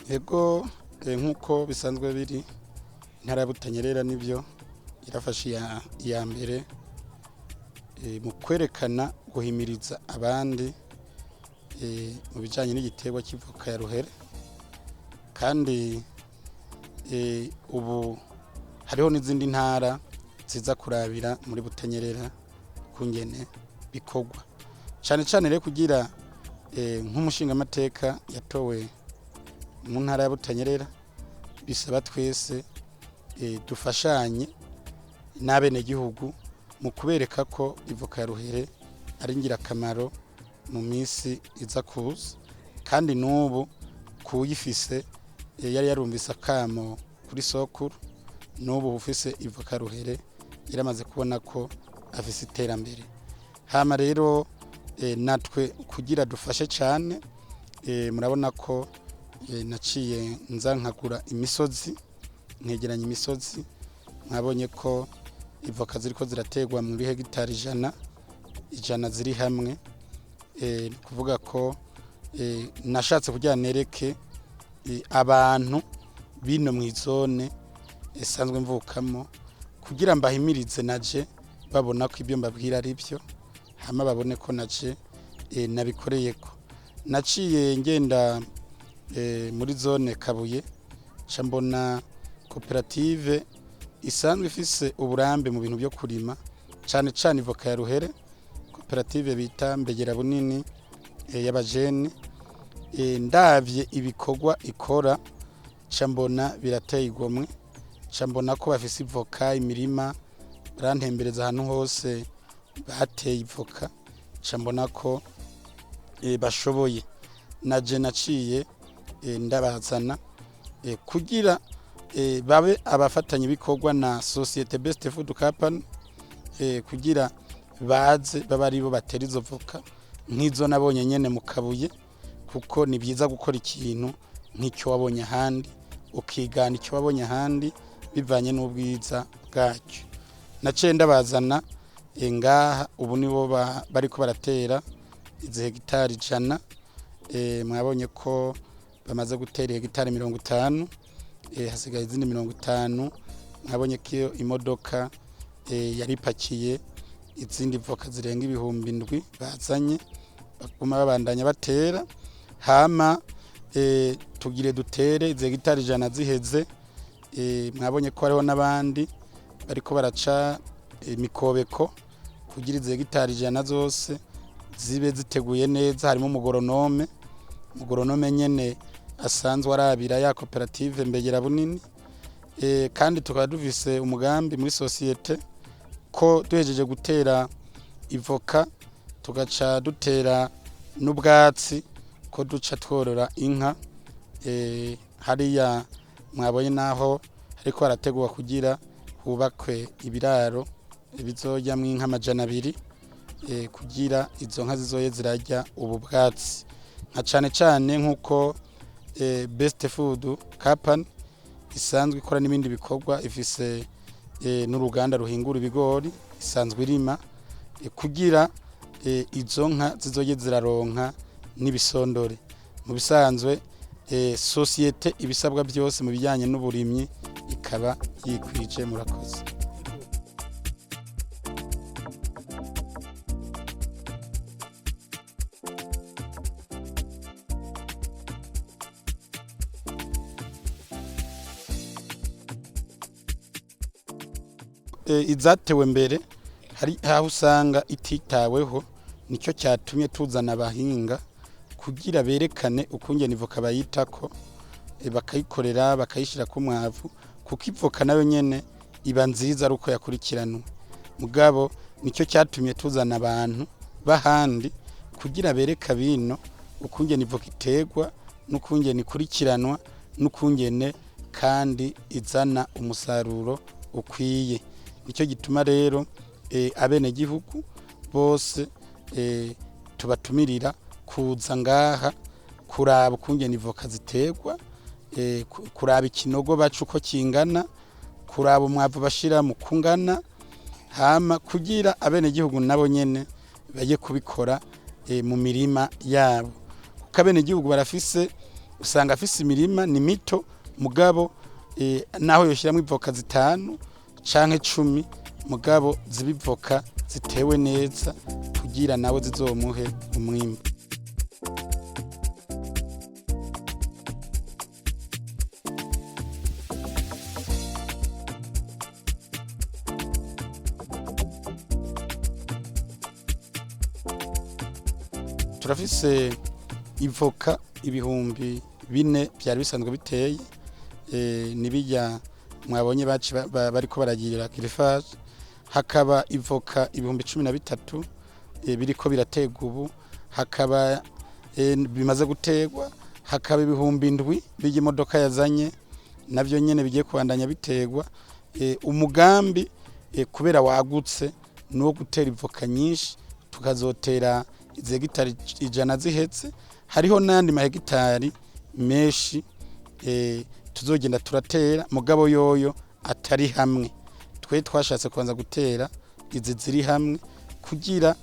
Ego nk'uko bisanzwe biri intara ya Butanyerera nivyo irafashe iya mbere mu kwerekana guhimiriza abandi mu bijanye n'igiterwa cy'ivoka ya ruhere, kandi ubu hariho n'izindi ntara ziza kurabira muri Butanyerera kungene bikorwa cane cane rero kugira nk'umushingamateka yatowe mu ntara ya Butanyerera bisaba twese dufashanye n'abenegihugu mu kubereka ko ivoka ya ruhere ari ngirakamaro mu minsi iza kuza, kandi n'ubu kuyifise yari yarumvise akamo kuri sokuru, n'ubu ufise ivoka ruhere yaramaze kubona ko afise iterambere. Hama rero natwe kugira dufashe cane, murabona ko naciye nza nkagura imisozi, nkegeranya imisozi, mwabonye ko ivoka ziriko zirategwa muri hegitari ijana ziri hamwe, kuvuga ko nashatse kugira nereke abantu bino mw'izone isanzwe mvukamo kugira mbahimirize naje babona ko ibyo mbabwira ari byo, hama babone ko naje nabikoreyeko. Naciye ngenda muri zone Kabuye ca mbona koperative isanzwe ifise uburambe mu bintu byo kurima cane cane ivoka ya ruhere, koperative bita Mbegera Bunini y'abajene. Ndavye ibikorwa ikora ca mbona birateye igomwe, ca mbona ko bafise ivoka imirima, barantembereza ahantu hose bateye ivoka, ca mbona ko bashoboye. Naje naciye ndabazana kugira babe abafatanya ibikorwa na Societe Best Food Company, kugira baze baba aribo batera izo voka nk'izo nabonye nyene mu Kabuye, kuko ni byiza gukora ikintu nk'icyo wabonye ahandi, ukigana icyo wabonye ahandi bivanye n'ubwiza bwacyo. Naciye ndabazana ngaha, ubu nibo bariko baratera izi hegitari 100. Mwabonye ko bamaze gutera hegitari 50, hasigaye izindi 50. Mwabonye ko imodoka yari pakiye izindi voka zirenga ibihumbi 7 bazanye, baguma babandanya batera. Hama tugire dutere izi hegitari 100 ziheze. Mwabonye ko hariho n'abandi bariko baraca imikobeko kugira izi hegitari 100 zose zibe ziteguye neza. Harimo umugoronome nyene asanzwe arabira ya koperative Mbegera Bunini, kandi tukaba dufise umugambi muri societe ko duhejeje gutera ivoka tugaca dutera n'ubwatsi, ko duca tworora inka. Hariya mwabonye naho hariko harategurwa kugira hubakwe ibiraro bizoryamwo inka 200, kugira izo nka zizoye zirarya ubu bwatsi. Nka cane cane nk'uko Best Food Company isanzwe ikora n'ibindi bikorwa, ifise n'uruganda ruhingura ibigori isanzwe irima, kugira izo nka zizoye ziraronka n'ibisondore. Mu bisanzwe societe ibisabwa byose mu bijyanye n'uburimyi ikaba yikwije. Murakoze. Izatewe mbere hari aho usanga ititaweho, nicyo cyatumye tuzana abahinga kugira berekane ukungene ivoka bayitako, bakayikorera bakayishira ku mwavu, kuko ivoka nayo nyene iba nziza ari uko yakurikiranwe. Mugabo nicyo cyatumye tuzana abantu bahandi kugira bereka bino ukungene ivoka iterwa, n'ukungene ikurikiranwa, n'ukungene kandi izana umusaruro ukwiye. Nicyo gituma rero abenegihugu bose tubatumirira kuza ngaha kuraba ukungene ivoka ziterwa, kuraba ikinogo baca uko kingana, kuraba umwavu bashira mu kungana, hama kugira abenegihugu nabo nyene baje kubikora mu mirima yabo, kuko abenegihugu barafise usanga afise imirima ni mito mugabo naho yoshyiramo ivoka 5 canke 10 mugabo zibivoka zitewe neza kugira nawe zizomuhe umwimbo. Turafise ivoka ibihumbi 4 byari bisanzwe biteye nibijya mwabonye bariko baragirira greffage. Hakaba ivoka ibihumbi 13 biriko birategwa ubu, hakaba bimaze gutegwa, hakaba ibihumbi 7 by'imodoka yazanye navyo nyene bigiye kubandanya bitegwa. Umugambi kubera wagutse no gutera ivoka nyinshi, tukazotera hegitari 100 zihetse. Hariho nandi mahegitari menshi tuzogenda turatera mugabo yoyo atari hamwe. Twe twashatse kubanza gutera izi ziri hamwe kugira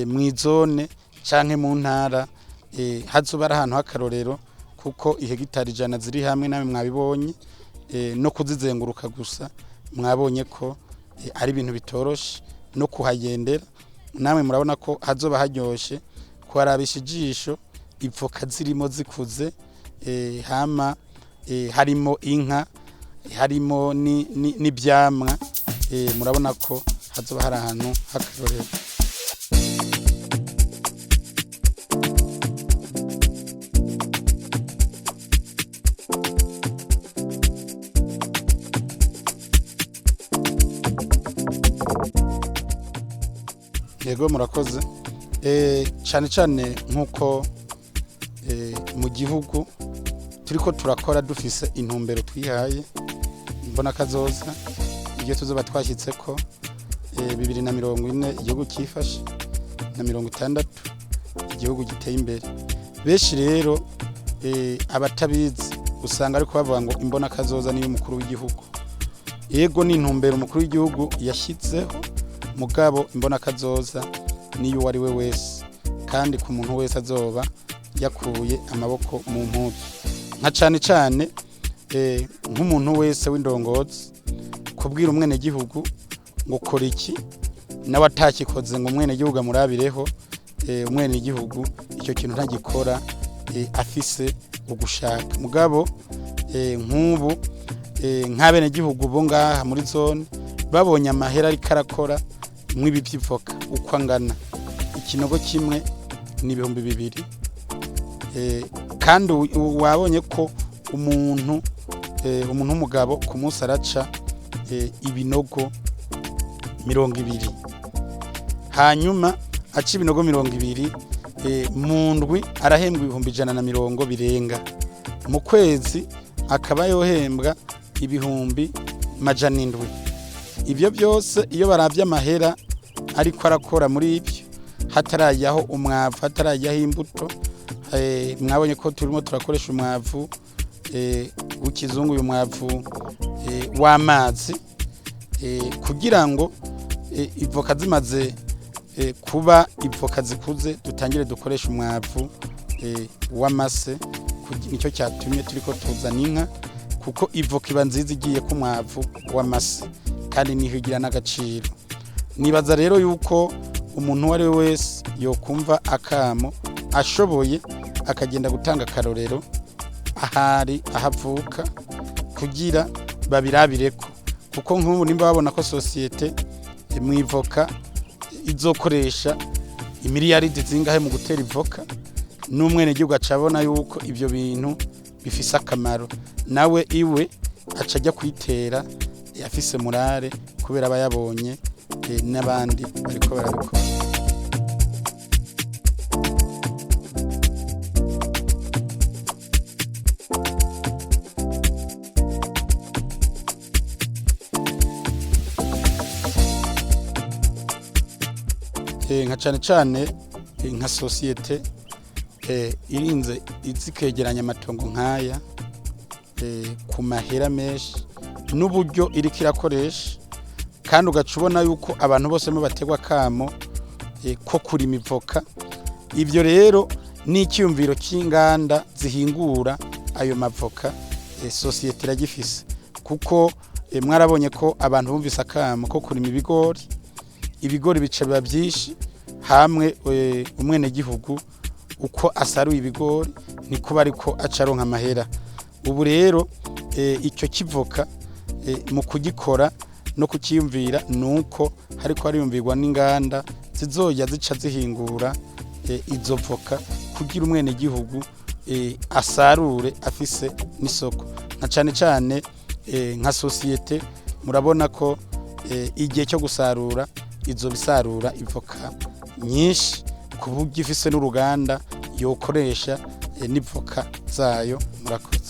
mwizone canke mu ntara hazoba ari ahantu hakarorero, kuko ihegitari 100 ziri hamwe namwe mwabibonye no kuzizenguruka gusa mwabonye ko ari ibintu bitoroshe no kuhagendera. Namwe murabona ko hazoba haryoshe kuharabisha ijisho, ivoka zirimo zikuze, hama harimo inka, harimo n'ibyamwa. Murabona ko hazoba hari ahantu hakarorero. Yego murakoze. Cyane cyane nkuko mu gihugu turiko turakora dufise intumbero twihaye mbona kazoza iyo tuzoba twashyitse ko 2040 igihugu cyifashe na 60 igihugu giteye imbere. Beshi rero abatabizi usanga ariko bavuga ngo imbona kazoza niyo mukuru w'igihugu. Yego ni intumbero mukuru w'igihugu yashitseho mugabo imbona kazoza niyo wari we wese, kandi ku muntu wese azoba yakuye amaboko mu mpuzu. Nka cyane nk'umuntu wese w'indongozi kubwira umwene gihugu ngo kora iki nawe atakikoze ngo umwene gihugu amurabireho, umwene gihugu icyo kintu ntagikora afise ugushaka. Mugabo nk'ubu nk'abene gihugu bo ngaha muri zone babonye amahera ari karakora mwibi by'ivoka uko angana, ikinogo kimwe ni 200. Kandi wabonye ko umuntu w'umugabo ku munsi araca ibinogo 200, hanyuma aca ibinogo 200 mu ndwi arahembwa 150 birenga, mu kwezi akaba yohembwa 700. Ibyo byose iyo baravye amahera ariko arakora muri ibyo, hatarajyaho umwavu, hatarajyaho imbuto. Mwabonye ko turimo turakoresha umwavu w'ikizungu, uyu mwavu w'amazi, kugira ngo ivoka zimaze kuba ivoka zikuze dutangire dukoresha umwavu w'amase. Nicyo cyatumye turiko tuzana inka, kuko ivoka iba nziza igiye ku mwavu w'amase kandi niho igira n'agaciro. Nibaza rero yuko umuntu wari wese yokumva akamo ashoboye akagenda gutanga akarorero ahari ahavuka kugira babirabireko, kuko nk'ubu nimba babona ko societe mwivoka izokoresha imiliyaridi zingahe mu gutera ivoka, n'umwene gihugu acabona yuko ibyo bintu bifise akamaro, nawe iwe aca ajya kwitera yafise murare kubera abayabonye n'abandi bariko barabikora. Nka cyane nka societe irinze izikegeranya amatongo nkaya ku mahera menshi n'uburyo iriko irakoresha, kandi ugacubona yuko abantu bose mu bategwa kamo ko kuri imivoka. Ibyo rero ni icyumviro cy'inganda zihingura ayo mavoka sosiyete iragifise kuko mwarabonye ko abantu bumvise akamo ko kurima ibigori bica biba byinshi hamwe umwene gihugu uko asaruye ibigori niko bariko acaronka amahera. Ubu rero icyo kivoka mu kugikora no kukiyumvira nuko hariko hariyumvirwa n'inganda zizoya zica zihingura izo voka kugira umwene gihugu asarure afise n'isoko na cane nka sosiyete. Murabona ko igihe cyo gusarura izo bisarura ivoka nyinshi ku buryo ifise n'uruganda yokoresha n'ivoka zayo. Murakoze.